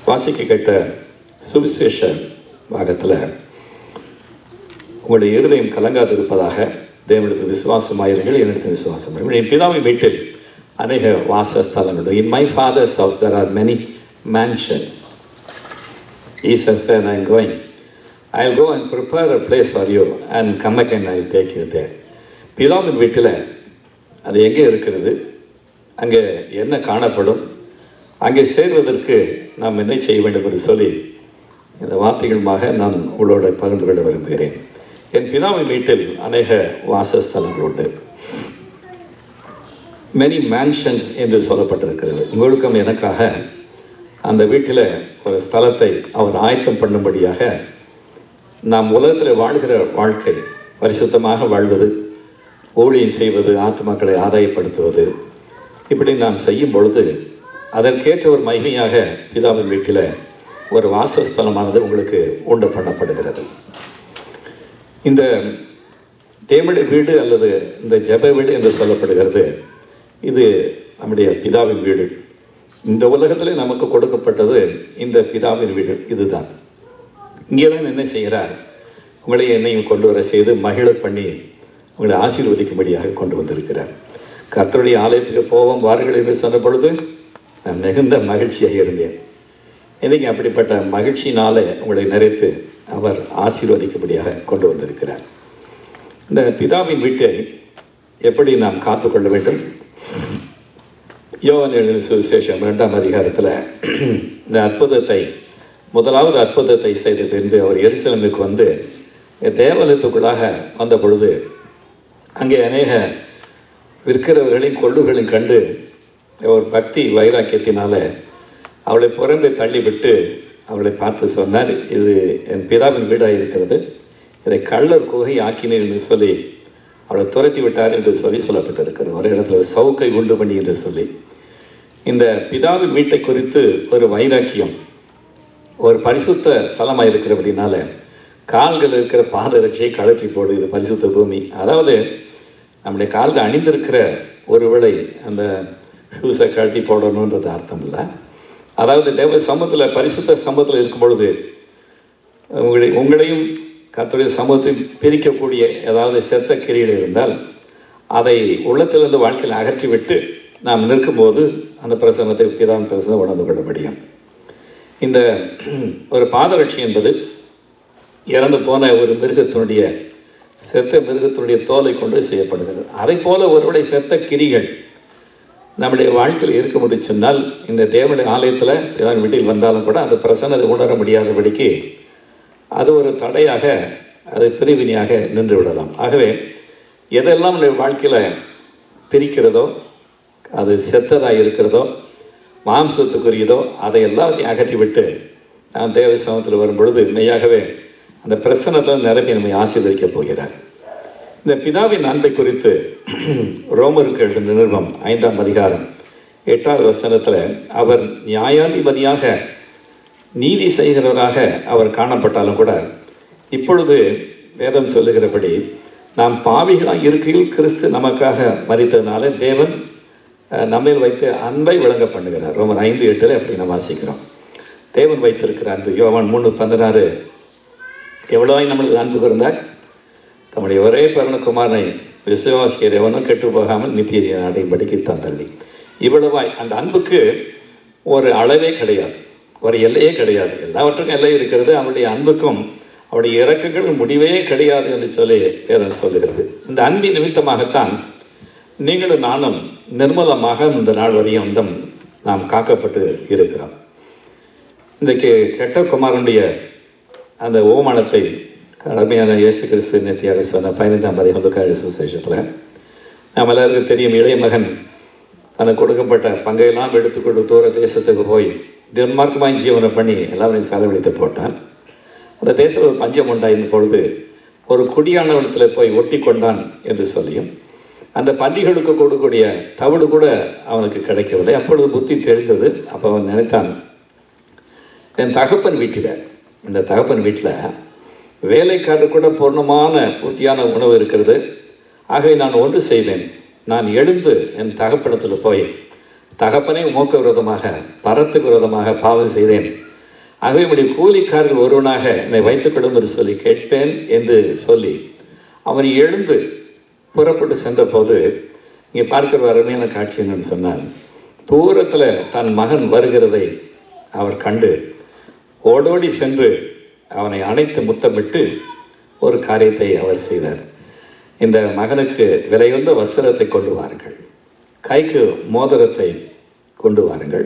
வாசிக்க கேட்ட சுவிசேஷ பாகத்தில் உங்களுடைய இருதயம் கலங்காது இருப்பதாக தேவனிடத்தில் விசுவாசமாயிருங்கள், என்னிடத்தில் விசுவாசமாயிருங்கள். என் பிதாவின் வீட்டில் அநேக வாசஸ்தலங்கள். In my father's house there are many mansions. Jesus said, I am going. I'll go and prepare a place for you and come again, I'll take you there. பிதாவின் வீட்டில் அது எங்கே இருக்கிறது, அங்கே என்ன காணப்படும், அங்கே சேர்வதற்கு நாம் என்ன செய்ய வேண்டும் என்று சொல்லி இந்த வார்த்தைகளுமாக நான் உங்களோட பகிர்ந்து கொள்ள விரும்புகிறேன். என் பிதாவின் வீட்டில் அநேக வாசஸ்தலங்கள் உண்டு. மெனி மேன்ஷன்ஸ் என்று சொல்லப்பட்டிருக்கிறது. உங்களுக்கும் எனக்காக அந்த வீட்டில் ஒரு ஸ்தலத்தை அவர் ஆயத்தம் பண்ணும்படியாக நாம் உலகத்தில் வாழ்கிற வாழ்க்கை பரிசுத்தமாக வாழ்வது, ஊழியம் செய்வது, ஆத்துமாக்களை ஆதாயப்படுத்துவது, இப்படி நாம் செய்யும் பொழுது அதற்கேற்ற ஒரு மகிமையாக பிதாவின் வீட்டில் ஒரு வாசஸ்தலமானது உங்களுக்கு உண்டு பண்ணப்படுகிறது. இந்த தேவனுடைய வீடு அல்லது இந்த ஜெப வீடு என்று சொல்லப்படுகிறது. இது நம்முடைய பிதாவின் வீடு. இந்த உலகத்தில் நமக்கு கொடுக்கப்பட்டது இந்த பிதாவின் வீடு. இதுதான். இங்கே தான் என்ன செய்கிறார், உங்களை என்னையும் கொண்டு வர செய்து மகிழ பண்ணி உங்களை ஆசீர்வதிக்கும்படியாக கொண்டு வந்திருக்கிறார். கர்த்தருடைய ஆலயத்துக்கு போவோம் வாருங்கள் என்று சொன்ன பொழுது நான் மிகுந்த மகிழ்ச்சியாக இருந்தேன். இன்றைக்கு அப்படிப்பட்ட மகிழ்ச்சியினாலே உங்களை நிறைத்து அவர் ஆசீர்வதிக்கும்படியாக கொண்டு வந்திருக்கிறார். இந்த பிதாவின் வீட்டை எப்படி நாம் காத்துக்கொள்ள வேண்டும்? யோவான் எழுதின சுவிசேஷம் 2ஆம் அதிகாரத்தில் இந்த அற்புதத்தை, முதலாவது அற்புதத்தை செய்ததிலிருந்து அவர் எருசலேமுக்கு வந்து தேவாலயத்துக்குள்ளாக வந்த பொழுது அங்கே அநேக விற்கிறவர்களையும் கொள்ளுகளையும் கண்டு ஒரு பக்தி வைராக்கியத்தினால அவளை புறம்பே தள்ளிவிட்டு அவளை பார்த்து சொன்னார், இது என் பிதாவின் வீடாக இருக்கிறது, இதை கள்ளர் குகை ஆக்கினேன் என்று சொல்லி அவளை துரத்தி விட்டார் என்று சொல்லி சொல்லப்பட்டிருக்கிறது. ஒரு இடத்துல சவுக்கை உண்டு பண்ணி என்று சொல்லி இந்த பிதாவின் வீட்டை குறித்து ஒரு வைராக்கியம், ஒரு பரிசுத்த ஸ்தலமாக இருக்கிறபடினால கால்கள் இருக்கிற பாதரட்சியை கழற்றி போடு, இது பரிசுத்த பூமி. அதாவது நம்முடைய காலில் அணிந்திருக்கிற ஒருவேளை அந்த ஷூஸை கழட்டி போடணுன்றது அர்த்தம் இல்லை. அதாவது தேவ சமூகத்தில் பரிசுத்த சமூகத்தில் இருக்கும் பொழுது உங்களையும் கர்த்தருடைய சமூகத்தை பிரிக்கக்கூடிய ஏதாவது செத்த கிரிகள் இருந்தால் அதை உள்ளத்திலிருந்து வாழ்க்கையில் அகற்றிவிட்டு நாம் நிற்கும்போது அந்த பிரசன்னத்தை பிதாவின் பிரசனம் உணர்ந்து கொள்ள முடியும். இந்த ஒரு பாதரட்சி என்பது இறந்து போன ஒரு மிருகத்தினுடைய செத்த மிருகத்தினுடைய தோலை கொண்டு செய்யப்படுகிறது. அதை போல ஒருவேளை செத்த கிரிகள் நம்முடைய வாழ்க்கையில் இருக்க முடியும் சொன்னால் இந்த தேவனுடைய ஆலயத்தில் பிதாவின் வீட்டில் வந்தாலும் கூட அந்த பிரசன்னத்தை உணர முடியாதபடிக்கு அது ஒரு தடையாக, அது பிரிவினையாக நின்று விடலாம். ஆகவே எதெல்லாம் நம்முடைய வாழ்க்கையில் பிரிக்கிறதோ, அது செத்ததாக இருக்கிறதோ, மாம்சத்துக்குரியதோ, அதை எல்லாத்தையும் அகற்றிவிட்டு நாம் தேவ சமூகத்தில் வரும் பொழுது மெய்யாகவே அந்த பிரசன்னத்தை நிரப்பி நம்மை ஆசீர்வதிக்கப் போகிறார். இந்த பிதாவின் அன்பை குறித்து ரோமருக்கு எழுதின நிருபம் 5ஆம் அதிகாரம் 8வது வசனத்தில் அவர் நியாயாதிபதியாக நீதி செய்கிறவராக அவர் காணப்பட்டாலும் கூட இப்பொழுது வேதம் சொல்லுகிறபடி நாம் பாவிகளாக இருக்கையில் கிறிஸ்து நமக்காக மரித்ததுனால தேவன் நம்மில் வைத்து அன்பை விளங்க பண்ணுகிறார். ரோமர் 5:8 அப்படி நம்ம வாசிக்கிறோம். தேவன் வைத்திருக்கிற அன்பு. யோவான் 3:16 எவ்வளவாய் நம்மளுக்கு அன்பு இருந்தார், தம்முடைய ஒரே பிறந்தகுமாரனை விசுவாசிக்கிற எவனும் கெட்டு போகாமல் நித்திய ஜீவனை அடையும்படிக்கு தான் தள்ளி. இவ்வளவாய் அந்த அன்புக்கு ஒரு அளவே கிடையாது, ஒரு எல்லையே கிடையாது. எல்லாவற்றுக்கும் எல்லை இருக்கிறது. அவருடைய அன்புக்கும் அவருடைய இறக்குகள் முடிவே கிடையாது என்று சொல்லி வேதம் சொல்லுகிறது. இந்த அன்பின் நிமித்தமாகத்தான் நீங்களும் நானும் நிர்மலமாக இந்த நாள் வரையும் நாம் காக்கப்பட்டு இருக்கிறோம். இன்றைக்கு கெட்ட குமாரனுடைய அந்த ஓமானத்தை கடமையான இயேசு கிறிஸ்து நேர்த்தியாக சொன்ன 15ஆம் அதிகாரம் சுவிசேஷத்தில் நம்ம எல்லாருக்கும் தெரியும். இளைய மகன் தனக்கு கொடுக்கப்பட்ட பங்கையெல்லாம் எடுத்துக்கொண்டு தூர தேசத்துக்கு போய் துன்மார்க்கமாய் ஜீவனை பண்ணி எல்லாரையும் செலவழித்து போட்டான். அந்த தேசத்தில் பஞ்சம் உண்டாயிருந்த பொழுது ஒரு குடியானவனத்தில் போய் ஒட்டி கொண்டான் என்று சொல்லியும் அந்த பன்றிகளுக்கு கொடுக்கக்கூடிய தவிடு கூட அவனுக்கு கிடைக்கவில்லை. அப்பொழுது புத்தி தெரிந்தது. அப்போ அவன் நினைத்தான், என் தகப்பன் வீட்டில், இந்த தகப்பன் வீட்டில் வேலைக்காரர் கூட பூர்ணமான பூர்த்தியான உணவு இருக்கிறது. ஆகவே நான் ஒன்று செய்வேன், நான் எழுந்து என் தகப்பனத்தில் போய் தகப்பனே உமக்கு விரோதமாக பரத்துக்கு விரோதமாக பாவம் செய்தேன், ஆகவே என்னுடைய கூலிக்காரர்கள் ஒருவனாக என்னை வைத்துக்கொள்ளும் என்று சொல்லி கேட்பேன் என்று சொல்லி அவன் எழுந்து புறப்பட்டு சென்ற போது இங்கே பார்க்கிற அருமையான காட்சி என்னன்னு சொன்னால், தூரத்தில் தன் மகன் வருகிறதை அவர் கண்டு ஓடோடி சென்று அவனை அணைத்து முத்தமிட்டு ஒரு காரியத்தை அவர் செய்தார். இந்த மகனுக்கு விலையுள்ள வஸ்திரத்தை கொண்டு வாருங்கள், கைக்கு மோதிரத்தை கொண்டு வாருங்கள்.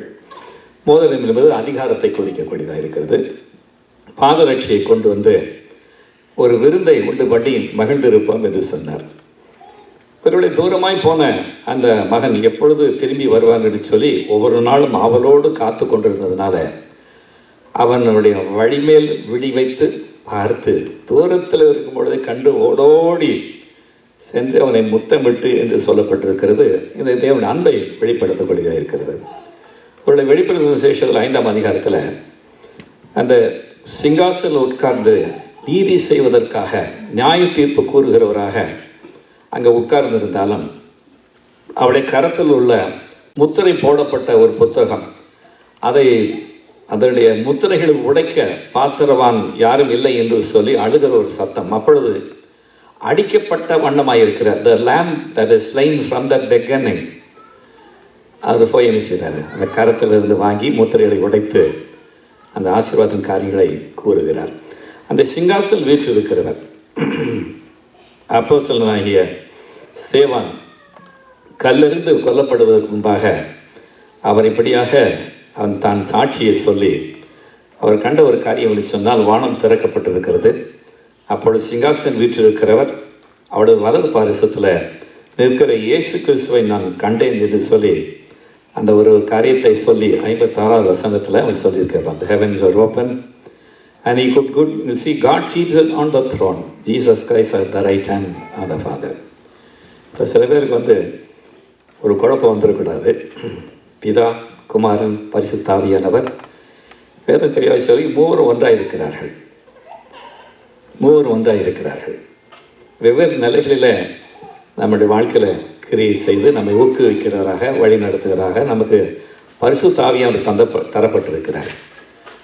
மோதிரம் என்பது அதிகாரத்தை குறிக்கக்கூடியதாக இருக்கிறது. பாதரட்சியை கொண்டு வந்து ஒரு விருந்தை உண்டு பண்ணி மகிழ்ந்திருப்போம் என்று சொன்னார். இவருடைய தூரமாய் போன அந்த மகன் எப்பொழுது திரும்பி வருவான் என்று சொல்லி ஒவ்வொரு நாளும் அவளோடு காத்து கொண்டிருந்ததுனால அவனுடைய வழிமேல் விழி வைத்து பார்த்து தூரத்தில் இருக்கும் பொழுதை கண்டு ஓடோடி சென்று அவனை முத்தமிட்டு என்று சொல்லப்பட்டிருக்கிறது. இந்த தேவன் அன்பை வெளிப்படுத்தக்கூடியதாக இருக்கிறது. இவருடைய வெளிப்படுத்தும் விசேஷத்தில் 5ஆம் அதிகாரத்தில் அந்த சிங்காசனில் உட்கார்ந்து நீதி செய்வதற்காக நியாய தீர்ப்பு கூறுகிறவராக அங்கே உட்கார்ந்திருந்தாலும் அவருடைய கரத்தில் உள்ள முத்திரை போடப்பட்ட ஒரு புத்தகம், அதனுடைய முத்திரைகளை உடைக்க பாத்திரவான் யாரும் இல்லை என்று சொல்லி அழுகிற ஒரு சத்தம். அப்பொழுது அடிக்கப்பட்ட வண்ணமாயிருக்கிற the lamb that is slain from the beginning, அவர் போய் என்ன செய்கிறார், அந்த கரத்திலிருந்து வாங்கி முத்திரைகளை உடைத்து அந்த ஆசீர்வாதம் காரியங்களை கூறுகிறார். அந்த சிங்காசல் வீற்றிருக்கிறவர் அப்போஸ்தலனாகிய ஸ்தேவான் கல்லெறிந்து கொல்லப்படுவதற்கு முன்பாக அவர் இப்படியாக அவன் தான் சாட்சியை சொல்லி அவர் கண்ட ஒரு காரியம் என்று சொன்னால், வானம் திறக்கப்பட்டிருக்கிறது. அப்பொழுது சிங்காசனம் வீற்றிருக்கிறவர் அவருடைய வலது பாரிசத்தில் நிற்கிற இயேசு கிறிஸ்துவை நான் கண்டேன் என்று சொல்லி அந்த ஒரு காரியத்தை சொல்லி 56வது வசனத்தில் அவர் சொல்லியிருக்கிறார். The heavens are open and he could see God seated on the throne, Jesus Christ at the right hand of the Father. இப்போ சில பேருக்கு ஒரு குழப்பம் வந்துடக்கூடாது. பிதா, குமாரன், பரிசுத்த ஆவியானவர் வேதம் தெளிவாக சொல்லி மூவரும் ஒன்றாக இருக்கிறார்கள். மூவரும் ஒன்றாக இருக்கிறார்கள். வெவ்வேறு நிலைகளில் நம்முடைய வாழ்க்கையில் கிரியை செய்து நம்மை ஊக்குவிக்கிறவராக வழி நடத்துகிறாராக நமக்கு பரிசுத்த ஆவியானவர் தரப்பட்டிருக்கிறார்.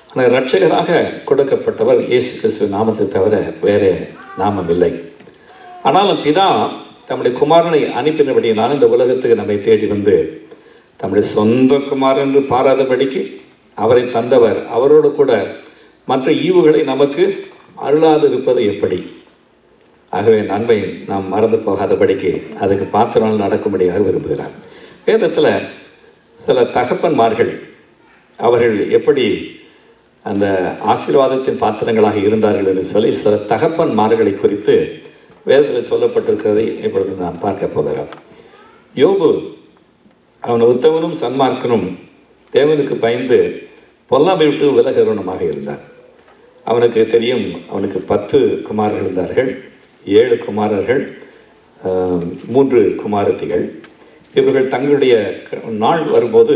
ஆனால் இரட்சகராக கொடுக்கப்பட்டவர் இயேசு கிறிஸ்துவ நாமத்தை தவிர வேறு நாமம் இல்லை. ஆனாலும் பிதா தம்முடைய குமாரனை அனுப்பினபடியினால் இந்த உலகத்துக்கு நம்மை தேடி வந்து தம்முடைய சொந்த குமாரன் என்று பாராதபடிக்கு அவரை தந்தவர். அவரோடு கூட மற்ற ஈவுகளை நமக்கு அருளாது இருப்பது எப்படி? ஆகவே நன்மை நாம் மறந்து போகாதபடிக்கு அதுக்கு பாத்திரம் நடக்கும்படியாக விரும்புகிறார். வேதத்தில் சில தகப்பன்மார்கள் அவர்கள் எப்படி அந்த ஆசீர்வாதத்தின் பாத்திரங்களாக இருந்தார்கள் என்று சொல்லி சில தகப்பன்மார்களை குறித்து வேதத்தில் சொல்லப்பட்டிருக்கிறதை இப்பொழுது நாம் பார்க்க போகிறோம். யோபு அவன் உத்தமனும் சன்மார்க்கனும் தேவனுக்கு பயந்து பொல்லாமை விட்டு விலகிறவனுமாக இருந்தான். அவனுக்கு தெரியும், அவனுக்கு 10 குமாரர்கள் இருந்தார்கள், 7 குமாரர்கள், 3 குமாரத்திகள். இவர்கள் தங்களுடைய நாள் வரும்போது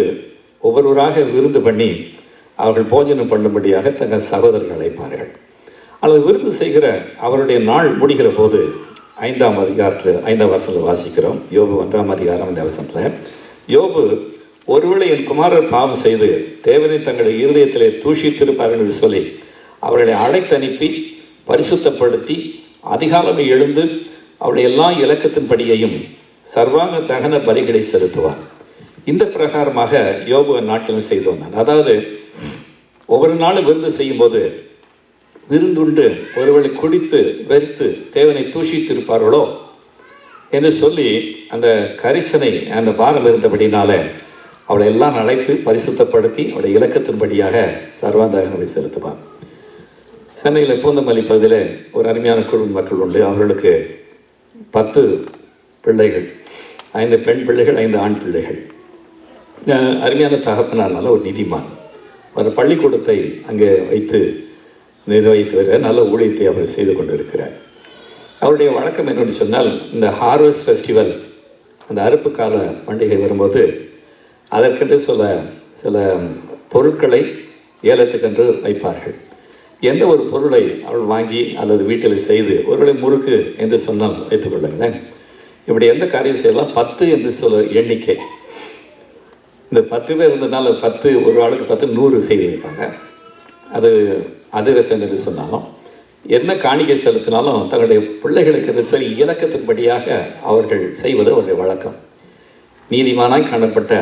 ஒவ்வொருவராக விருந்து பண்ணி அவர்கள் போஜனம் பண்ணும்படியாக தங்கள் சகோதரர்கள் அழைப்பார்கள். அல்லது விருந்து செய்கிற அவருடைய நாள் முடிகிற போது 5ஆம் அதிகாரத்தில் 5ஆம் வசனத்தில் வாசிக்கிறோம். யோபு 1ஆம் அதிகாரம் 5ஆம் வசனத்தில், யோபு ஒருவேளை என் குமாரர் பாவம் செய்து தேவனை தங்களுடைய இருதயத்திலே தூஷித்திருப்பார்கள் என்று சொல்லி அவர்களை அழைத்தனுப்பி பரிசுத்தப்படுத்தி அதிகாலமே எழுந்து அவருடைய எல்லா இலக்கத்தின்படியையும் சர்வாங்க தகன பலிகளை செலுத்துவார். இந்த பிரகாரமாக யோபு நாட்டிலும் செய்து வந்தான். அதாவது ஒவ்வொரு நாளும் விருந்து செய்யும்போது விருந்துண்டு ஒருவேளை குடித்து வெறித்து தேவனை தூஷித்திருப்பார்களோ என்று சொல்லி அந்த கரிசனை அந்த பாரம் இருந்தபடினால அவளை எல்லாம் அழைத்து பரிசுத்தப்படுத்தி அவருடைய இலக்கத்தின்படியாக சர்வாந்தகங்களை செலுத்துவார். சென்னையில் பூந்தமல்லி பகுதியில் ஒரு அருமையான குடும்ப மக்கள் உண்டு. அவர்களுக்கு 10 பிள்ளைகள், 5 பெண் பிள்ளைகள், 5 ஆண் பிள்ளைகள். அருமையான தகப்பனார்னால ஒரு நீதிமான் ஒரு பள்ளிக்கூடத்தை அங்கே வைத்து நிர்வகித்து வருகிற நல்ல ஊழியத்தை அவர் செய்து கொண்டிருக்கிறார். அவருடைய வழக்கம் என்னென்னு சொன்னால், இந்த ஹார்வெஸ்ட் ஃபெஸ்டிவல், அந்த அறுப்பு கால பண்டிகை வரும்போது அதற்கென்று சில பொருட்களை ஏலத்துக்கென்று வைப்பார்கள். எந்த ஒரு பொருளை அவள் வாங்கி அல்லது வீட்டில் செய்து ஒருவேளை முறுக்கு என்று சொன்னால் வைத்துக்கொள்ளுங்களேன், இப்படி எந்த காரியம் செய்யலாம் 10 என்று சொல்ல எண்ணிக்கை. இந்த 10 பேர் இருந்ததுனால 10, ஒரு ஆளுக்கு 10, 100 செய்து வைப்பாங்க. அது அதிரசம் என்று சொன்னாலும் என்ன காணிக்கை செலுத்தினாலும் தன்னுடைய பிள்ளைகளுக்கு சரி இலக்கத்தின்படியாக அவர்கள் செய்வது அவருடைய வழக்கம். நீதிமானாய் காணப்பட்ட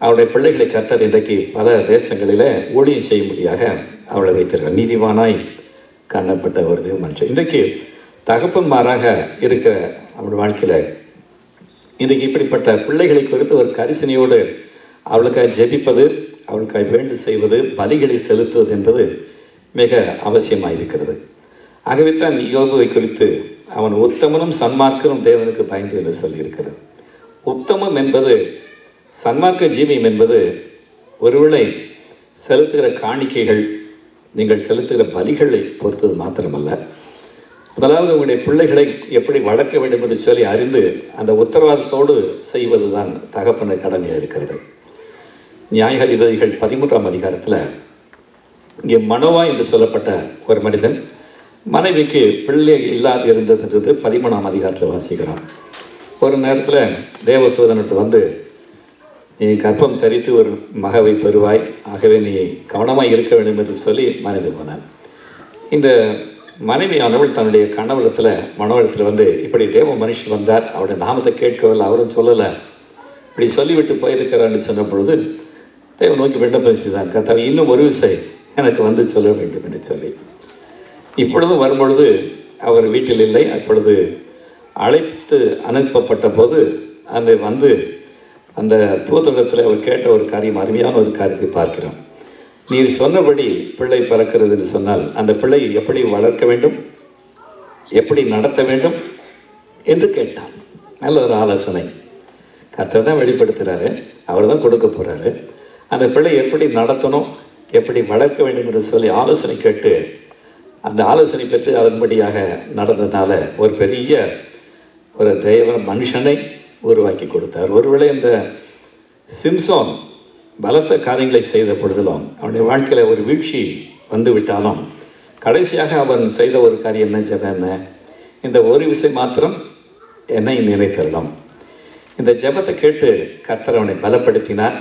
அவருடைய பிள்ளைகளை கர்த்தர் இன்றைக்கு பல தேசங்களில் ஊழியம் செய்யும்படியாக அவளை வைத்திருக்கிறார். நீதிமானாய் காணப்பட்ட ஒரு மனுஷன் இன்றைக்கு தகப்பன்மாராக இருக்கிற அவருடைய வாழ்க்கையில் இன்றைக்கு இப்படிப்பட்ட பிள்ளைகளை குறித்து ஒரு கரிசனையோடு அவளுக்காக ஜெபிப்பது, அவளுக்காக வேண்டு செய்வது, பலிகளை செலுத்துவது என்பது மிக அவசியமாக இருக்கிறது. ஆகவே தான் யோபுவை குறித்து அவன் உத்தமனும் சன்மார்க்கனும் தேவனுக்கு பயந்து என்று சொல்லியிருக்கிறது. உத்தமம் என்பது சன்மார்க்க ஜீவியம் என்பது ஒருவேளை செலுத்துகிற காணிக்கைகள், நீங்கள் செலுத்துகிற பலிகளை பொறுத்தது மாத்திரமல்ல, முதலாவது உங்களுடைய பிள்ளைகளை எப்படி வளர்க்க வேண்டும் என்று சொல்லி அறிந்து அந்த உத்தரவாதத்தோடு செய்வது தான் தகப்பன கடமையாக இருக்கிறது. நியாயாதிபதிகள் 13ஆம் அதிகாரத்தில் இங்கே மனோவா என்று சொல்லப்பட்ட ஒரு மனிதன் மனைவிக்கு பிள்ளை இல்லாது இருந்ததுன்றது 13ஆம் அதிகாரத்தில் வாசிக்கிறான். ஒரு நேரத்தில் தேவதூதனுக்கு வந்து, நீ கர்ப்பம் தரித்து ஒரு மகவை பெறுவாய், ஆகவே நீ கவனமாக இருக்க வேண்டும் என்று சொல்லி மனைவி போனான். இந்த மனைவியானவள் தன்னுடைய கணவரத்தில் மனோவரத்தில் வந்து, இப்படி தேவ மனுஷன் வந்தார், அவருடைய நாமத்தை கேட்கவில்லை, அவரும் சொல்லலை, இப்படி சொல்லிவிட்டு போயிருக்கிறான்னு சொன்ன பொழுது தேவ நோக்கி விண்ணப்பம் செய்தான், கர்த்தாவே இன்னும் ஒரு விஷயம் எனக்கு வந்து சொல்ல வேண்டும் என்று சொல்லி. இப்பொழுதும் வரும்பொழுது அவர் வீட்டில் இல்லை. அப்பொழுது அழைத்து அனுப்பப்பட்ட போது அந்த வந்து அந்த தூதரிடத்தில் அவர் கேட்ட ஒரு காரியம், அருமையான ஒரு காரியத்தை பார்க்கிறோம். நீர் சொன்னபடி பிள்ளை பிறக்கிறது என்று சொன்னால் அந்த பிள்ளை எப்படி வளர்க்க வேண்டும், எப்படி நடத்த வேண்டும் என்று கேட்டான். நல்ல ஒரு ஆலோசனை கர்த்தர் தான் வெளிப்படுத்துகிறாரு, அவர் தான் கொடுக்க போகிறாரு. அந்த பிள்ளை எப்படி நடத்தணும், எப்படி வளர்க்க வேண்டும் என்று சொல்லி ஆலோசனை கேட்டு அந்த ஆலோசனை பெற்று அதன்படியாக நடந்ததுனால ஒரு பெரிய ஒரு தெய்வ மனுஷனை உருவாக்கி கொடுத்தார். ஒருவேளை இந்த சிம்சோன் பலத்த காரியங்களை செய்த பொழுதிலும் அவனுடைய வாழ்க்கையில் ஒரு வீழ்ச்சி வந்து விட்டாலும் கடைசியாக அவன் செய்த ஒரு காரியம் என்ன ஜெபம் என்ன, இந்த ஒரு விஷயம் மாத்திரம் என்னை நினைத்தரலாம். இந்த ஜெபத்தை கேட்டு கர்த்தர் அவனை பலப்படுத்தினார்.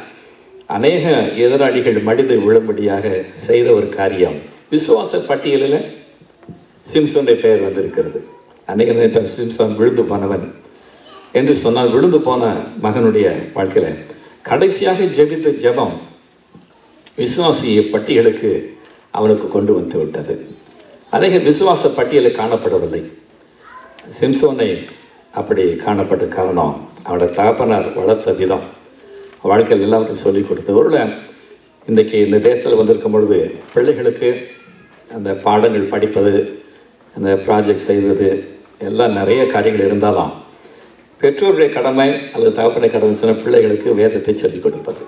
அநேக எதிராளிகள் மடிந்து விழும்படியாக செய்த ஒரு காரியம். விசுவாச பட்டியலில் சிம்சனுடைய பெயர் வந்திருக்கிறது. அநேக சிம்சன் விழுந்து போனவன் என்று சொன்னால் விழுந்து போன மகனுடைய வாழ்க்கையில் கடைசியாக ஜெபித்த ஜெபம் விசுவாசிய பட்டியலுக்கு அவனுக்கு கொண்டு வந்து விட்டது. அநேக விசுவாச பட்டியலில் காணப்படவில்லை. சிம்சோனை அப்படி காணப்பட்ட காரணம் அவனோட தகப்பனார் வளர்த்த விதம், வாழ்க்கையில் எல்லாருக்கும் சொல்லிக் கொடுத்தது. ஒருவேளை இன்றைக்கி இந்த தேசத்தில் வந்திருக்கும் பொழுது பிள்ளைகளுக்கு அந்த பாடங்கள் படிப்பது, அந்த ப்ராஜெக்ட் செய்வது எல்லாம் நிறைய காரியங்கள் இருந்தாலும் பெற்றோருடைய கடமை அல்லது தகப்பனுடைய கடமை சில பிள்ளைகளுக்கு வேதத்தை சொல்லிக் கொடுப்பது,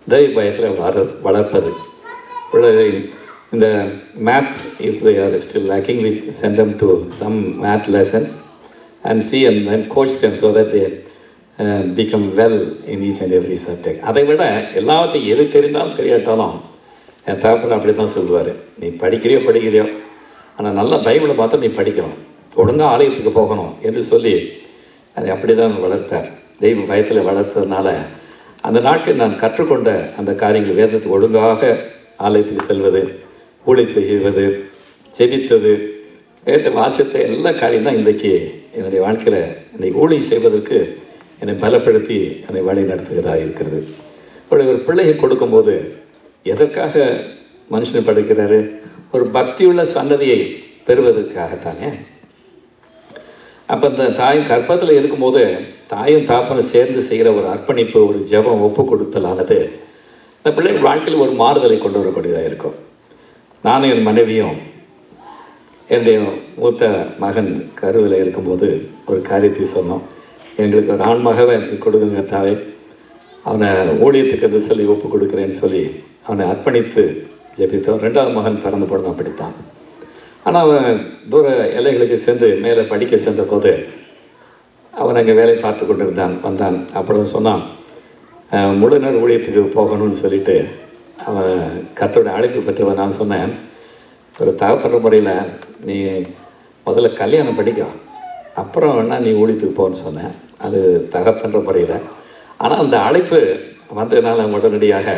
தெய்வ பயத்தில் வளர்ப்பது. பிள்ளை இந்த math if they are still lacking, we send them to some math lessons and see and then coach them so that they become well in each and every subject. அதை விட எல்லாத்தையும் எது தெரிந்தாலும் தெரியாட்டாலும் என் தகப்பன் அப்படி தான் சொல்லுவார், நீ படிக்கிறியோ ஆனால் நல்லா பைபிளை பார்த்தா நீ படிக்கணும், ஒழுங்காக ஆலயத்துக்கு போகணும் என்று சொல்லி அதை அப்படி தான் வளர்த்தார். தெய்வ பயத்தில் வளர்த்ததுனால அந்த நாட்கள் நான் கற்றுக்கொண்ட அந்த காரியங்கள் வேதத்துக்கு ஒழுங்காக ஆலயத்துக்கு செல்வது, ஊழியத்தை செய்வது, ஜெபித்தது, வேத வாசித்த எல்லா காரியம் தான் இன்றைக்கு என்னுடைய வாழ்க்கையில் இன்றைக்கு ஊழியம் செய்வதற்கு என்னை பலப்படுத்தி என்னை வழி நடத்துகிறதாக இருக்கிறது. அப்படி ஒரு பிள்ளையை கொடுக்கும்போது எதற்காக மனுஷனை படைக்கிறாரு? ஒரு பக்தியுள்ள சந்ததியை பெறுவதற்காகத்தானே. அப்போ இந்த தாய் கர்ப்பத்தில் இருக்கும்போது தாயும் தாப்பனும் சேர்ந்து செய்கிற ஒரு அர்ப்பணிப்பு, ஒரு ஜெபம், ஒப்பு கொடுத்தலானது இந்த பிள்ளை வாழ்க்கையில் ஒரு மாறுதலை கொண்டு வரக்கூடியதாக இருக்கும். நானும் என் மனைவியும் என்னுடைய மூத்த மகன் கருவில் இருக்கும்போது ஒரு காரியத்தை சொன்னோம், எங்களுக்கு ஒரு ஆண் மகவை கொடுக்குங்க தாவே, அவனை ஊழியத்துக்கு என்று சொல்லி ஒப்பு கொடுக்குறேன்னு சொல்லி அவனை அர்ப்பணித்து ஜெபித்தோம். 2வது மகன் பிறந்த பொழுது அப்படித்தான். ஆனால் அவன் தூர எல்லைகளுக்கு சென்று மேலே படிக்க சென்ற போது அவன் அங்கே வேலை பார்த்து கொண்டு வந்தான். அப்புறம் சொன்னான், முழு நேர ஊழியத்துக்கு போகணும்னு சொல்லிட்டு அவன் கர்த்தருடைய அழைப்பு பெற்றவன். நான் சொன்னேன், ஒரு தகப்படுற முறையில் நீ முதல்ல கல்யாணம் படிக்கும், அப்புறம் வேணால் நீ ஊழியத்துக்கு போகணும்னு சொன்னேன். அது தகப்படுற முறையில். ஆனால் அந்த அழைப்பு வந்ததுனால உடனடியாக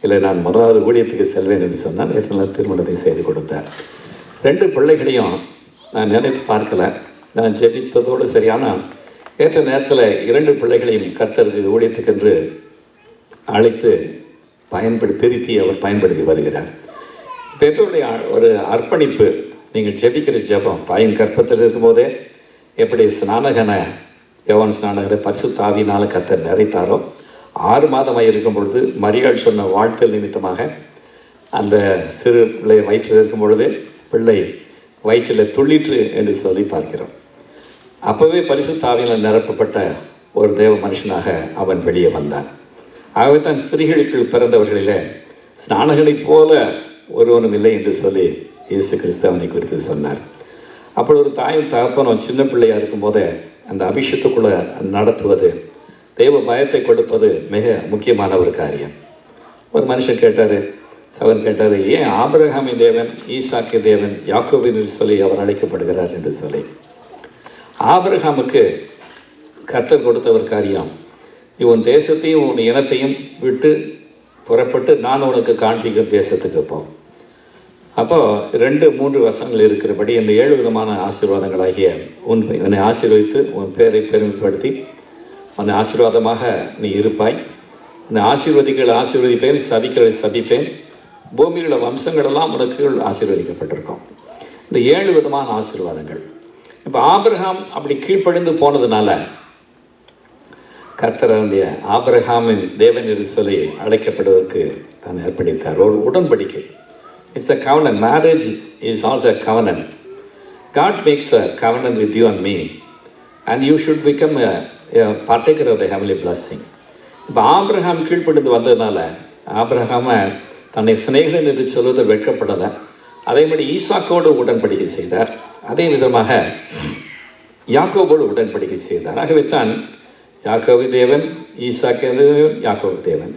இல்லை நான் முதலாவது ஊழியத்துக்கு செல்வேன் என்று சொன்னால் நேற்று திருமணத்தை செய்து கொடுத்தார். 2 பிள்ளைகளையும் நான் நினைத்து பார்க்கல. நான் ஜெபித்ததோடு சரியான ஏற்ற நேரத்தில் 2 பிள்ளைகளையும் கர்த்தருக்கு ஊழியத்துக்கென்று அழைத்து திருத்தி அவர் பயன்படுத்தி வருகிறார். பெற்றோருடைய ஒரு அர்ப்பணிப்பு, நீங்கள் ஜெபிக்கிற ஜெபம் தாயின் கற்பத்தில் இருக்கும்போதே எப்படி யோவான் ஸ்நானகனை பரிசுத்த ஆவியினால் கர்த்தர் நிறைத்தாரோ, 6 மாதமாக இருக்கும் பொழுது மரியாள் சொன்ன வாழ்த்தல் நிமித்தமாக அந்த சிறு பிள்ளை வயிற்றில் இருக்கும் பொழுதே பிள்ளை வயிற்றில் துள்ளிற்று என்று சொல்லி பார்க்கிறோம். அப்போவே பரிசுத்த ஆவியினால் நிரப்பப்பட்ட ஒரு தேவ மனுஷனாக அவன் வெளியே வந்தான். ஆகவே தான் ஸ்திரீகளுக்குள் பிறந்தவர்களில் ஸ்நானகனைப் போல ஒருவனும் இல்லை என்று சொல்லி இயேசு கிறிஸ்து அவனை குறித்து சொன்னார். அப்பொழுது ஒரு தாயும் தகப்பனும் சின்ன பிள்ளையாக இருக்கும்போதே அந்த அபிஷேகத்துக்குள்ளே நடத்துவது, தெய்வ பயத்தை கொடுப்பது மிக முக்கியமான ஒரு காரியம். ஒரு மனுஷன் கேட்டார், சவன் கேட்டார், ஏன் ஆபிரகாமின் தேவன், ஈசாக்கிய தேவன், யாக்கோபின் சொல்லி அவர் அழைக்கப்படுகிறார் என்று சொல்லி. ஆபிரகாமுக்கு கர்த்தர் கொடுத்த ஒரு காரியம், இவன் தேசத்தையும் உன் இனத்தையும் விட்டு புறப்பட்டு நான் உனக்கு காண்பிக்கும் தேசத்துக்கு போ. அப்போது 2-3 வசனங்கள் இருக்கிறபடி இந்த 7 விதமான ஆசீர்வாதங்களாகிய உன்னை ஆசீர்வதித்து உன் பேரை பெருமைப்படுத்தி உன்னை ஆசீர்வாதமாக நீ இருப்பாய், உன்னை ஆசீர்வதிப்பேன், சபிக்கிறதை சபிப்பேன், பூமியில வம்சங்களெல்லாம் உனக்கு ஆசீர்வதிக்கப்பட்டிருக்கும். இந்த 7 விதமான ஆசீர்வாதங்கள். இப்போ ஆபிரகாம் அப்படி கீழ்ப்படிந்து போனதுனால கர்த்தருடைய ஆபிரகாமின் தேவன் என்று சொல்லி அழைக்கப்படுவதற்கு தான் ஏற்படுத்தார் ஒரு உடன்படிக்கை. It's a covenant. Marriage is also a covenant. God makes a covenant with you and me, and you should become a partaker of the heavenly blessing. இப்போ ஆபிரகாம் கீழ்ப்படிந்து வந்ததுனால ஆபிரகாமை தன்னை சிநேகிதன் என்று சொல்வது வெட்கப்படலை. அதே மாதிரி ஈசாக்கோடு உடன்படிக்கை செய்தார். அதே விதமாக யாக்கோபோடு உடன்படிக்கை செய்தார். ஆகவே தான் யாக்கோபு தேவன், ஈசாக்கு தேவன், யாக்கோபு தேவன்.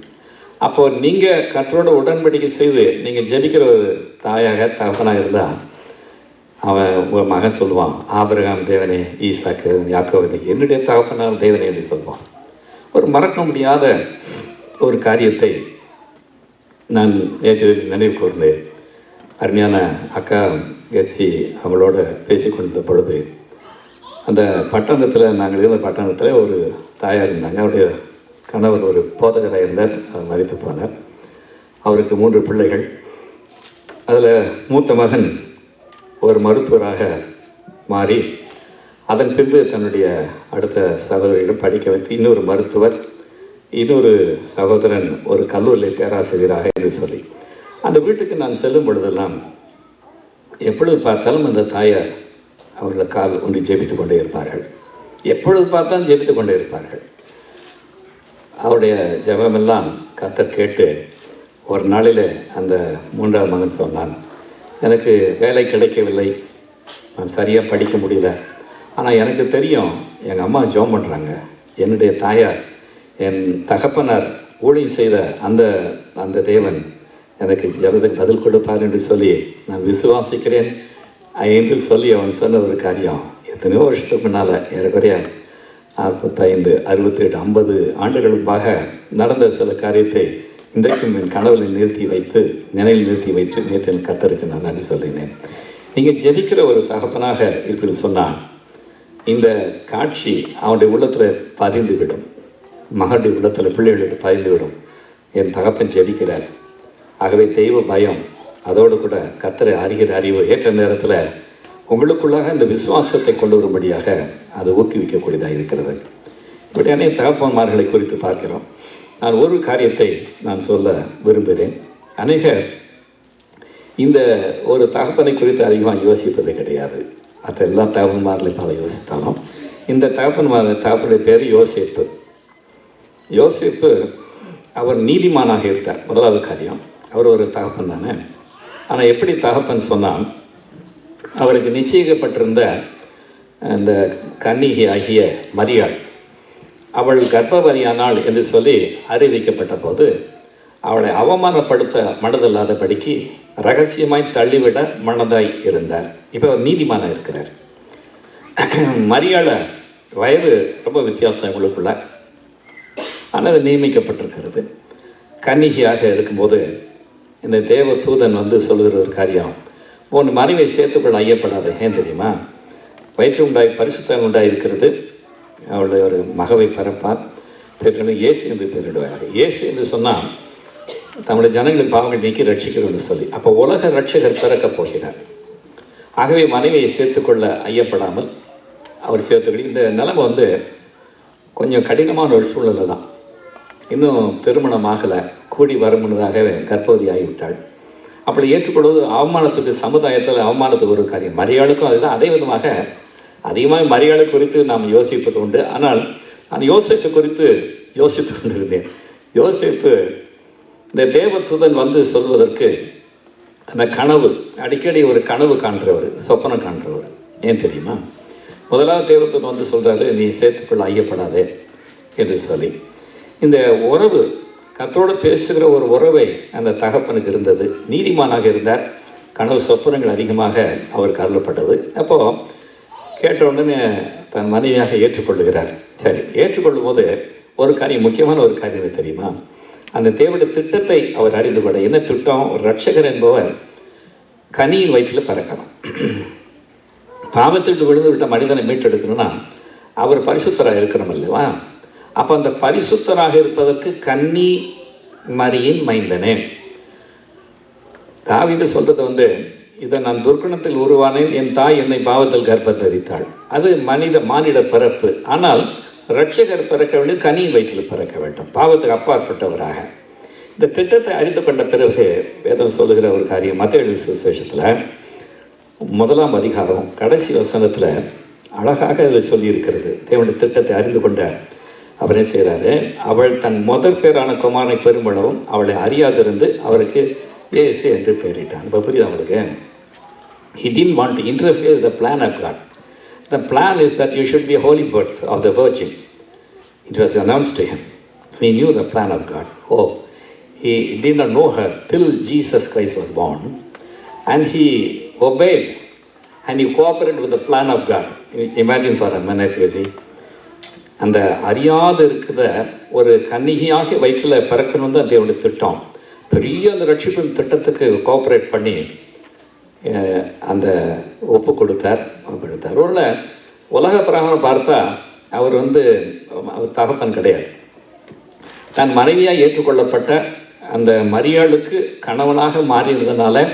அப்போது நீங்கள் கர்த்தரோட உடன்படிக்கை செய்து நீங்கள் ஜெபிக்கிற ஒரு தாயாக தகப்பனாக இருந்தால் அவன் உங்கள் மகன் சொல்லுவான், ஆபிரகாம் தேவனே, ஈசாக்கு யாக்கோபு என்னுடைய தகப்பனார் தேவனே என்று சொல்லுவான். ஒரு மறக்க முடியாத ஒரு காரியத்தை நான் நேற்று நினைவு கூர்ந்தேன். அருமையான அக்கா கட்சி அவங்களோட பேசிக்கொண்ட பொழுது அந்த பட்டணத்தில், நாங்கள் இருந்த பட்டணத்தில் ஒரு தாயார் இருந்தாங்க. அவருடைய கணவர் ஒரு போதகராக இருந்தார், அவர் மரித்து போனார். அவருக்கு 3 பிள்ளைகள். அதில் மூத்த மகன் ஒரு மருத்துவராக மாறி அதன் பின்பு தன்னுடைய அடுத்த சகோதரிகள் படிக்க வைத்து இன்னொரு மருத்துவர், இன்னொரு சகோதரன் ஒரு கல்லூரியில் பேராசிரியராக என்று சொல்லி அந்த வீட்டுக்கு நான் செல்லும் பொழுதெல்லாம் எப்பொழுது பார்த்தாலும் அந்த தாயார் அவர்கள கால் ஒன்றி ஜெபித்து கொண்டே இருப்பார்கள். எப்பொழுது பார்த்தாலும் ஜெபித்து கொண்டே இருப்பார்கள். அவருடைய ஜெபமெல்லாம் கர்த்தர் கேட்டு ஒரு நாளில் அந்த 3ஆவது மகன் சொன்னான், எனக்கு வேலை கிடைக்கவில்லை, நான் சரியாக படிக்க முடியல, ஆனால் எனக்கு தெரியும் எங்கள் அம்மா ஜெபம் பண்ணுறாங்க, என்னுடைய தாயார் என் தகப்பனார் ஊழியம் செய்த அந்த தேவன் எனக்கு ஜெபத்துக்கு பதில் கொடுப்பார் என்று சொல்லி நான் விசுவாசிக்கிறேன் என்று சொல்லி அவன் சொன்ன ஒரு காரியம் எத்தனையோ வருஷத்துக்கு முன்னால், ஏறக்குறைய 45, 68, 50 ஆண்டுகளுக்காக நடந்த சில காரியத்தை இன்றைக்கும் என் கனவில் நினைவில் நிறுத்தி வைத்து நேற்று என் கர்த்தருக்கு நான் நன்றி சொல்லினேன். நீங்கள் ஜெபிக்கிற ஒரு தகப்பனாக இருப்பது சொன்னால் இந்த காட்சி அவனுடைய உள்ளத்தில் பதிந்துவிடும், மகனுடைய உள்ளத்தில் பிள்ளைகளுக்கு பதிந்துவிடும். என் தகப்பன் ஜெபிக்கிறார். ஆகவே தெய்வ பயம், அதோடு கூட கர்த்தரை அறிகிற அறிவு ஏற்ற நேரத்தில் உங்களுக்குள்ளாக இந்த விசுவாசத்தை கொண்டு வரும்படியாக அது ஊக்குவிக்கக்கூடியதாக இருக்கிறது. இப்படி அநேக தகப்பன்மார்களை குறித்து பார்க்கிறோம். நான் ஒரு காரியத்தை நான் சொல்ல விரும்புகிறேன். அநேகர் இந்த ஒரு தகப்பனை குறித்து அதிகமாக யோசிப்பது கிடையாது. மற்ற எல்லா தகப்பன்மார்களையும் பல யோசித்தாலும் இந்த தகப்பனுடைய பேர் யோசேப்பு. யோசேப்பு அவர் நீதிமானாக இருந்தார். முதலாவது காரியம், அவர் ஒரு தகப்பன் தானே. ஆனால் எப்படி தகப்பன் சொன்னால், அவருக்கு நிச்சயிக்கப்பட்டிருந்த அந்த கன்னிகை ஆகிய மரியாள் அவள் கர்ப்பவதியானாள் என்று சொல்லி அறிவிக்கப்பட்ட போது அவளை அவமானப்படுத்த மனதில்லாதபடிக்கு ரகசியமாய் தள்ளிவிட மனதாய் இருந்தார். இப்போ அவர் நீதிமானாக இருக்கிறார். மரியாள வயது ரொம்ப வித்தியாசம் இவங்களுக்குள்ள, ஆனால் அது நியமிக்கப்பட்டிருக்கிறது. கன்னிகையாக இருக்கும்போது இந்த தேவ தூதன் வந்து சொல்லுகிற ஒரு காரியம், உன் மனைவியை சேர்த்துக்கொள்ள ஐயப்படாது. ஏன் தெரியுமா? வயிற்று உண்டாய் பரிசுத்தம் உண்டாய் இருக்கிறது, அவளுடைய ஒரு மகவை பிறப்பார், பேர்கள் இயேசு என்று பெயரிடுவார்கள். இயேசு என்று சொன்னால் தம்முடைய ஜனங்களின் பாவங்கள் நீக்கி ரட்சிக்கிறோம்னு சொல்லி, அப்போ உலக ரட்சகர் பிறக்கப் போகிறார். ஆகவே மனைவியை சேர்த்துக்கொள்ள ஐயப்படாமல் அவர் சேர்த்துக்கொள்ள, இந்த நிலைமை வந்து கொஞ்சம் கடினமான ஒரு சூழ்நிலை தான். இன்னும் திருமணம் ஆகலை, கூடி வருமுன்னதாகவே கர்ப்பவதி ஆகிவிட்டாள். அப்படி ஏற்றுக்கொள்வது அவமானத்துக்கு, சமுதாயத்தில் அவமானத்துக்கு ஒரு காரியம். மரியாளுக்கும் அதுதான். அதே விதமாக அதிகமாக மரியாதை குறித்து நாம் யோசிப்பது உண்டு. ஆனால் நான் யோசிப்பு குறித்து யோசித்து கொண்டிருந்தேன். யோசிப்பு இந்த தேவதூதன் வந்து சொல்வதற்கு அந்த கனவு, அடிக்கடி ஒரு கனவு காண்றவர், சொப்பனம் காண்றவர். ஏன் தெரியுமா? முதலாவது தேவதூதன் வந்து சொல்கிறாரு, நீ சேர்த்துக்கொள்ள ஐயப்படாதே என்று சொல்லி. இந்த உறவு, கர்த்தரோடு பேசுகிற ஒரு உறவை அந்த தகப்பனுக்கு இருந்தது. நீதிமானாக இருந்தார். கனவு சொப்பனங்கள் அதிகமாக அவருக்கு அருளப்பட்டது. அப்போது கேட்ட உடனே தன் மனைவியாக ஏற்றுக்கொள்ளுகிறார். சரி, ஏற்றுக்கொள்ளும் போது ஒரு காரியம், முக்கியமான ஒரு காரியம் தெரியுமா? அந்த தேவனுடைய திட்டத்தை அவர் அறிந்து கொள்ள. என்ன திட்டம்? ஒரு ரட்சகர் என்பவர் கனியின் வயிற்றில் பிறக்கணும். பாவத்திற்கு விழுந்து விட்ட மனிதனை மீட்டெடுக்கணும்னா அவர் பரிசுத்தராக இருக்கணும் அல்லவா? அப்போ அந்த பரிசுத்தராக இருப்பதற்கு கன்னி மரியின் மைந்தனே. தாவீது சொல்றது வந்து, இதை நான் துர்க்குணத்தில் உருவானேன், என் தாய் என்னை பாவத்தில் கர்ப்பத்தரித்தாள். அது மானிட பிறப்பு. ஆனால் ரட்சகர் பிறக்க வேண்டும், கனியின் வயிற்றில் பிறக்க வேண்டும், பாவத்துக்கு அப்பாற்பட்டவராக. இந்த திட்டத்தை அறிந்து கொண்ட பிறகு வேதம் சொல்லுகிற ஒரு காரியம், மத்தேயு சுவிசேஷத்தில் 1ஆம் அதிகாரம் கடைசி வசனத்தில் அழகாக அதில் சொல்லியிருக்கிறது. தேவனுடைய திட்டத்தை அறிந்து கொண்ட அவர் என்ன செய்கிறாரு, அவள் தன் முதற் பேரான குமாரனை பெருமளவும் அவளை அறியாதிருந்து அவருக்கு இயேசு என்று பெயரிட்டான். இப்போ புரியுது அவங்களுக்கு? He didn't want to interfere with the plan of God. The plan is that you should be a holy birth of the virgin. It was announced to him. He knew the plan of God. Oh, he did not know her till Jesus Christ was born. And he obeyed and he cooperated with the plan of God. Imagine for a minute, you see. அந்த அறியாது இருக்கிற ஒரு கன்னிகையாக வயிற்றில் பிறக்கணும் தான் தேவனுடைய திட்டம். பெரிய அந்த ரட்சிப்பின் திட்டத்துக்கு கோஆப்ரேட் பண்ணி அந்த ஒப்பு கொடுத்தார். உலக பிரகாரம் பார்த்தா அவர் வந்து அவர் தகப்பன் கிடையாது. தன் மனைவியாக ஏற்றுக்கொள்ளப்பட்ட அந்த மரியாளுக்கு கணவனாக மாறியிருந்தனால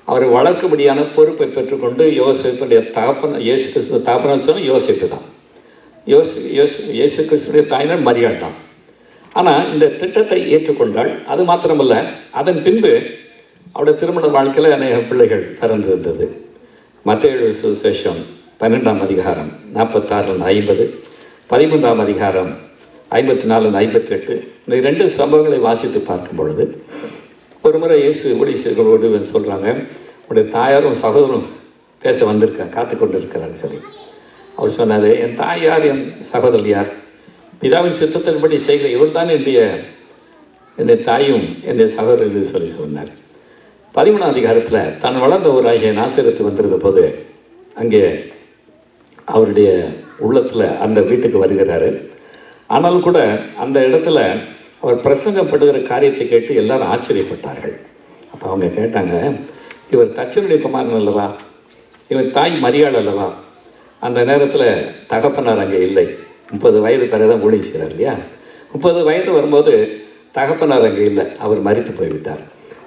அவரை வளர்க்கும்படியான பொறுப்பை பெற்றுக்கொண்டு யோசிப்புடைய தகப்பன், இயேசு கிறிஸ்துவ தகப்பன் சொன்னால் யோசிப்பு தான். இயேசு கிறிஸ்துடைய தாயினர் மரியாள் தான். ஆனால் இந்த திட்டத்தை ஏற்றுக்கொண்டாள். அது மாத்திரமல்ல, அதன் பின்பு அவருடைய திருமண வாழ்க்கையில் அநேக பிள்ளைகள் பிறந்திருந்தது. மத்தேயு சுவிசேஷம் 12ஆம் அதிகாரம் 46-50, 13ஆம் அதிகாரம் 54-58, இந்த 2 சம்பவங்களை வாசித்து பார்க்கும் பொழுது, ஒரு முறை இயேசு ஊழியர்களோடு சொல்கிறாங்க, உடைய தாயாரும் சகோதரரும் பேச வந்திருக்காங்க, காத்து கொண்டு இருக்கிறான்னு சொல்லி. அவர் சொன்னார், என் தாய் யார், என் சகோதரர் யார்? பிதாவின் சித்தத்தின்படி செய்கிற இவர் தான் என்னுடைய தாயும் என்னுடைய சகோதரர் என்று சொல்லி சொன்னார். 13ஆம் அதிகாரத்தில் தான் வளர்ந்த ஊராகிய நாசரேத்துக்கு வந்திருந்த போது அங்கே அவருடைய உள்ளத்தில் அந்த வீட்டுக்கு வருகிறாரு. ஆனாலும் கூட அந்த இடத்துல அவர் பிரசங்கப்படுகிற காரியத்தை கேட்டு எல்லாரும் ஆச்சரியப்பட்டார்கள். அப்போ அவங்க கேட்டாங்க, இவர் தச்சனுடைய குமாரன் அல்லவா? இவர் தாய் மரியாள் அல்லவா? அந்த நேரத்தில் தகப்பனார் அங்கே இல்லை. 30 வயது பிறகு தான் ஊழியம் செய்கிறார் இல்லையா? 30 வயது வரும்போது தகப்பனார் அங்கே இல்லை, அவர் மரித்து போய்விட்டார்.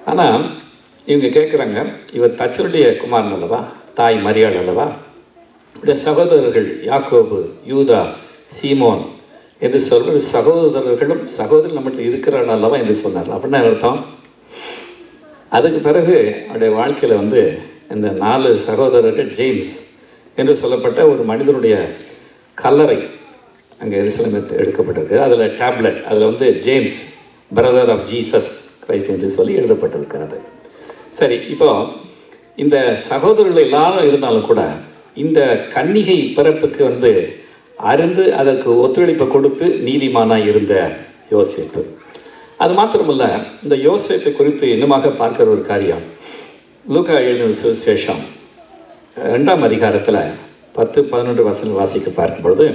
ஆனால் இவங்க கேட்குறாங்க, இவர் தச்சனுடைய குமாரன் அல்லவா? தாய் மரியாள் அல்லவா? இப்படி சகோதரர்கள் யாக்கோபு, யூதா, சீமோன் என்று சொல்கிற சகோதரர்களும் சகோதரர் நம்மகிட்ட இருக்கிறாள் அல்லவா என்று சொன்னார். அப்படின்னா அர்த்தம், அதுக்கு பிறகு அவருடைய வாழ்க்கையில் வந்து இந்த 4 சகோதரர்கள் ஜேம்ஸ் என்று சொல்லப்பட்ட ஒரு மனிதனுடைய கல்லறை அங்கே எருசலேமில் எடுக்கப்பட்டிருக்கு. அதில் டேப்லெட், அதில் வந்து James brother of Jesus Christ என்று சொல்லி எழுதப்பட்டிருக்கிறது. சரி, இப்போ இந்த சகோதரர்கள் எல்லாரும் இருந்தாலும் கூட இந்த கன்னிகை பிறப்புக்கு வந்து அறிந்து அதற்கு ஒத்துழைப்பை கொடுத்து நீதிமானாக இருந்த யோசேப்பு. அது மாத்திரமல்ல, இந்த யோசேப்பை குறித்து இன்னுமாக பார்க்கிற ஒரு காரியம், லூக்கா எழுதின சுவிசேஷம் 2ஆம் அதிகாரத்தில் 10-11 வசனம் வாசிக்க பார்க்கும்பொழுது,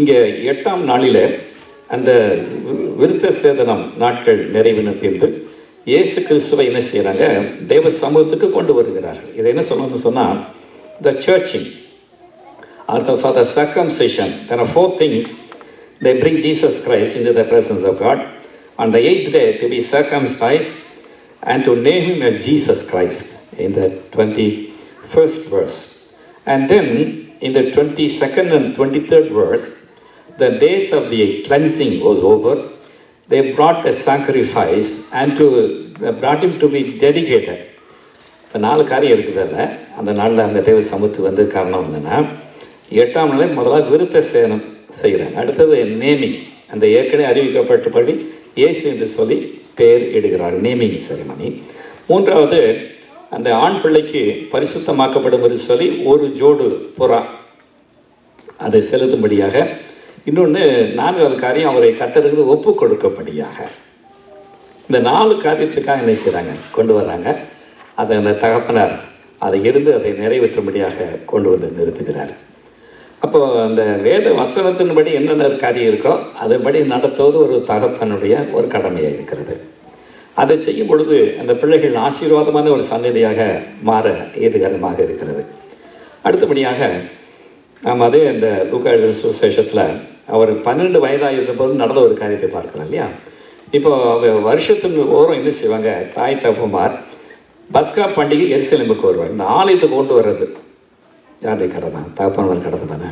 இங்கே 8ஆம் நாளில் அந்த விருத்த சேதனம் நாட்கள் நிறைவின பின்பு இயேசு கிறிஸ்துவை என்ன செய்கிறாங்க, தேவ சமூகத்துக்கு கொண்டு வருகிறார்கள். இதை என்ன சொல்லணும்னு சொன்னால், த searching or for the circumcision, there are 4 things. They bring Jesus Christ into the presence of God on the 8th day to be circumcised and to name him as Jesus Christ in the 21st verse. And then in the 22nd and 23rd verse, the days of the cleansing was over. They brought a sacrifice and brought him to be dedicated. இப்போ 4 காரியம் இருக்குதில்ல, அந்த நாளில் அந்த தேவ சமூகத்துக்கு வந்து காரணம் என்னன்னா, 8ஆம் நாளே முதலாக விருத்த சேதனம் செய்கிறாங்க. அடுத்தது நேமிங், அந்த ஏற்கனவே அறிவிக்கப்பட்டபடி இயேசு என்று சொல்லி பேர் இடுகிறார், நேமிங் செரிமனி. 3வது அந்த ஆண் பிள்ளைக்கு பரிசுத்தமாக்கப்படும் என்று சொல்லி ஒரு ஜோடு புறா அதை செலுத்தும்படியாக. இன்னொன்று 4வது காரியம் அவரை கர்த்தருக்கு ஒப்பு கொடுக்கப்படியாக. இந்த 4 காரியத்துக்காக என்ன செய்கிறாங்க, கொண்டு வர்றாங்க. அதை அந்த தகப்பனார் அதை இருந்து அதை நிறைவேற்றும்படியாக கொண்டு வந்து நிறுத்துகிறார். அப்போ அந்த வேத வசனத்தின்படி என்னென்ன காரியம் இருக்கோ அதுபடி நடத்துவது ஒரு தகப்பனுடைய ஒரு கடமையாக இருக்கிறது. அதை செய்யும் பொழுது அந்த பிள்ளைகள் ஆசீர்வாதமான ஒரு சந்ததியாக மாற ஏதுகரமாக இருக்கிறது. அடுத்தபடியாக நாம் அதே அந்த லூக்கா எழுதின சுவிசேஷத்தில் அவர் 12 வயதாக இருந்தபோது நடந்த ஒரு காரியத்தை பார்க்கலாம் இல்லையா. இப்போ வருஷத்துக்கு ஓரம் என்ன செய்வாங்க, தாய் தகப்பமார் பஸ்கா பண்டிகை எருசலேமுக்கு வருவாங்க. இந்த ஆலயத்தை கொண்டு வர்றது யாருடைய கடமை, தகப்பன் கடமை தானே,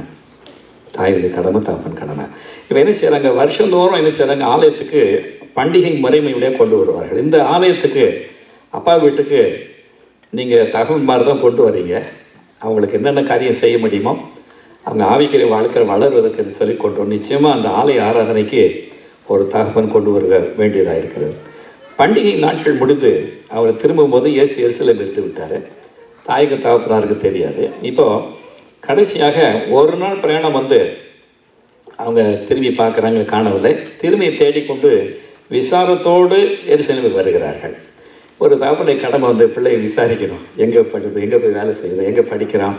தாயுடைய கடமை, தகப்பன் கடமை. இப்போ என்ன செய்கிறாங்க, வருஷந்தோறும் என்ன செய்கிறாங்க, ஆலயத்துக்கு பண்டிகை முறைமையுடைய கொண்டு வருவார்கள். இந்த ஆலயத்துக்கு அப்பா வீட்டுக்கு நீங்கள் தகவன்மார் தான் கொண்டு வரீங்க, அவங்களுக்கு என்னென்ன காரியம் செய்ய முடியுமோ அவங்க ஆவிக்கிற வாழ்க்கை வளர்வதற்குன்னு சொல்லி கொண்டு வரும். நிச்சயமாக அந்த ஆலய ஆராதனைக்கு ஒரு தகப்பன் கொண்டு வர வேண்டியதாக இருக்கிறது. பண்டிகை நாட்கள் முடிந்து அவர் திரும்பும்போது இயேசு எருசலேம் இருந்து விட்டார். தாய்க்கு தகப்பனாருக்கு தெரியாது. இப்போது கடைசியாக ஒரு நாள் பிரயாணம் வந்து அவங்க திரும்பி பார்க்குறாங்க, காணவில்லை. திரும்பி தேடிக்கொண்டு விசாரத்தோடு எருசலேமுக்கு வருகிறார்கள். ஒரு தகப்பனுடைய கடமை வந்து பிள்ளையை விசாரிக்கணும், எங்கே படிப்பு, எங்கே போய் வேலை செய்யுது, எங்கே படிக்கிறான்,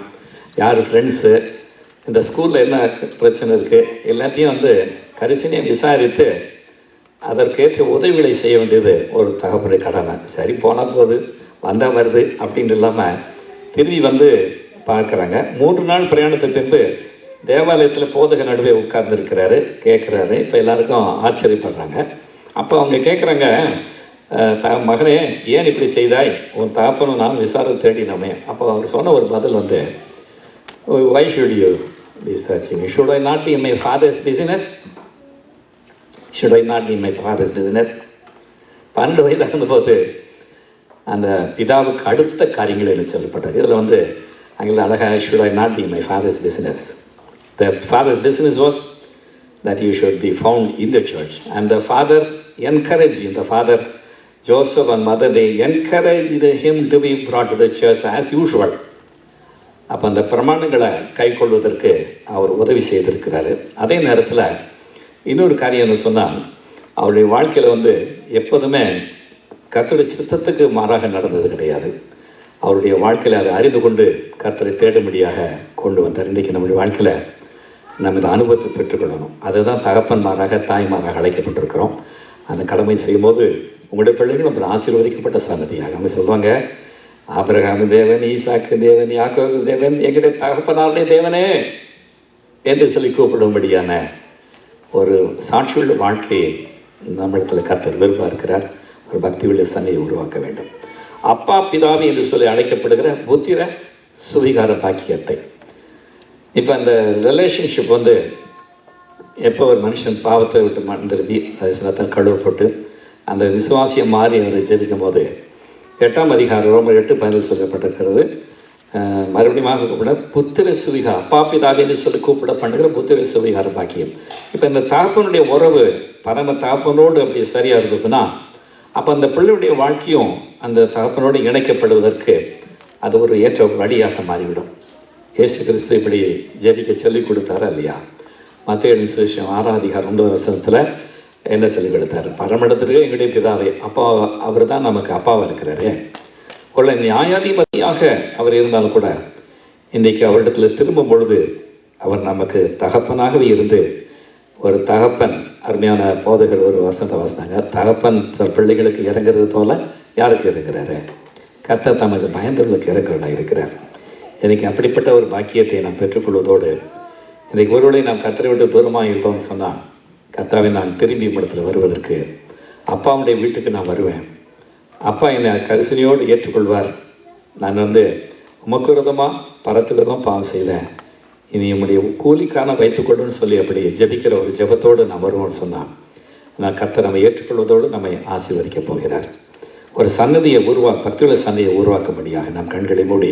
யார் ஃப்ரெண்ட்ஸு, இந்த ஸ்கூலில் என்ன பிரச்சனை இருக்குது, எல்லாத்தையும் வந்து கரிசனையாக விசாரித்து அதற்கேற்ற உதவிகளை செய்ய வேண்டியது ஒரு தகப்பனுடைய கடமை. சரி போனால் போகுது, வந்தால் வருது அப்படின்னு இல்லாமல் திரும்பி வந்து பார்க்குறாங்க. 3 நாள் பிரயாணத்துக்கு பின்பு தேவாலயத்தில் போதக நடுவே உட்கார்ந்துருக்கிறாரு, கேட்குறாரு. இப்போ எல்லாருக்கும் ஆச்சரியப்படுறாங்க. அப்போ அவங்க கேட்குறாங்க, மகனே ஏன் இப்படி செய்தாய், உன் தகப்பனும் நான் விசாரம் தேடினோமே. அப்போ அவர் சொன்ன ஒரு பதில் வந்து, why should you be searching? Should I not be in my father's business? Should I not be in my father's business? 12 வயதாக இருந்தபோது அந்த பிதாவுக்கு அடுத்த காரியங்கள் என்ன சொல்லப்பட்டது. இதில் வந்து அங்கே அழகாக should I not be in my father's business. The father's business was that you should be found in the church. And the father encouraged him. The father, Joseph and mother, they encouraged him to be brought to the church as usual. அப்போ அந்த பிரமாணங்களை கை கொள்வதற்கு அவர் உதவி செய்திருக்கிறாரு. அதே நேரத்தில் இன்னொரு காரியம்னு சொன்னால், அவருடைய வாழ்க்கையில் வந்து எப்போதுமே கர்த்தருடைய சித்தத்துக்கு மாறாக நடந்தது கிடையாது. அவருடைய வாழ்க்கையில் அதை அறிந்து கொண்டு கர்த்தரை தேடும்படியாக கொண்டு வந்தார். இன்றைக்கி நம்முடைய வாழ்க்கையில் நம்ம இந்த அனுபவத்தை பெற்றுக்கொள்ளணும். அதுதான் தகப்பன்மாராக தாய்மாராக அழைக்கப்பட்டிருக்கிறோம். அந்த கடமை செய்யும்போது உங்களுடைய பிள்ளைகள் நம்ம ஆசீர்வதிக்கப்பட்ட சன்னதியாக அவங்க சொல்லுவாங்க, ஆபிரகாமின் தேவன், ஈசாக்கு தேவன், யாக்கோபு தேவன், எங்களுடைய தகப்பனாருடைய தேவனே என்று சொல்லி கூப்பிடும்படியான ஒரு சாட்சியுள்ள வாழ்க்கையை நம்மிடத்தில் கர்த்தர் விரும்பார்க்கிறார். ஒரு பக்தி உள்ள சன்னியை உருவாக்க வேண்டும். அப்பா பிதாவி என்று சொல்லி அழைக்கப்படுகிற புத்திர சுவிகார பாக்கியத்தை. இப்போ அந்த ரிலேஷன்ஷிப் வந்து எப்போ ஒரு மனுஷன் பாவத்தை விட்டு மறந்துருப்பி அது சிலத்தான் கழுவப்பட்டு அந்த விசுவாசியை மாறி அவர் ஜெபிக்கும் போது 8ஆம் அதிகாரம் ரோமர் 8:15 சொல்லப்பட்டிருக்கிறது. மறுபடியும் கூப்பிட புத்திர சுவிகா, அப்பா பிதாவி என்று சொல்லி கூப்பிட பண்ணுகிற புத்திர சுவிகார பாக்கியம். இப்போ இந்த தகப்பனுடைய உறவு பரம தகப்பனோடு அப்படி சரியாக இருந்ததுன்னா அப்போ அந்த பிள்ளையுடைய வாழ்க்கையும் அந்த தகப்பனோடு இணைக்கப்படுவதற்கு அது ஒரு ஏற்ற வழியாக மாறிவிடும். இயேசு கிறிஸ்து இப்படி ஜெபிக்க சொல்லிக் கொடுத்தாரா இல்லையா? மத்தேயு சுவிசேஷம் 6ஆம் அதிகாரம் 9ஆம் வசனத்தில் என்ன சொல்லிக் கொடுத்தாரு? பரமண்டத்திற்கு எங்களுடைய பிதாவே, அப்பா அவர் தான் நமக்கு அப்பாவாக இருக்கிறாரு. கொள்ள நியாயாதிபதியாக அவர் இருந்தாலும் கூட இன்றைக்கு அவரிடத்தில் திரும்பும் பொழுது அவர் நமக்கு தகப்பனாகவே இருந்து ஒரு தகப்பன் அருமையான போதகர் ஒரு வசனத்தை வாசினாங்க, தகப்பன் தன் பிள்ளைகளுக்கு இறங்குறது போல யாருக்கு இருக்கிறாரு? கர்த்தர் தமக்கு பயந்தவர்களுக்கு இறங்குறதா இருக்கிறார். இன்றைக்கி அப்படிப்பட்ட ஒரு பாக்கியத்தை நாம் பெற்றுக்கொள்வதோடு, இன்றைக்கு ஒருவேளை நாம் கர்த்தரை விட்டு தூரமாக இருப்போம்னு சொன்னால், கர்த்தாவை நான் திரும்பி இடத்துல வருவதற்கு அப்பாவுடைய வீட்டுக்கு நான் வருவேன். அப்பா என்னை கரிசனையோடு ஏற்றுக்கொள்வார். நான் உமக்கு விரதமாக பரத்து விரதம் பாவம் செய்தேன், இனி நம்முடைய கூலிக்கான வைத்துக்கொள்ளுன்னு சொல்லி அப்படி ஜெபிக்கிற ஒரு ஜெபத்தோடு நாம் வருவோம்னு சொன்னால், நான் கர்த்தர் நம்மை ஏற்றுக்கொள்வதோடு நம்மை ஆசீர்வதிக்கப் போகிறார். ஒரு சன்னதியை பக்தியுள்ள சன்னதியை உருவாக்கும்படியாக நாம் கண்களை மூடி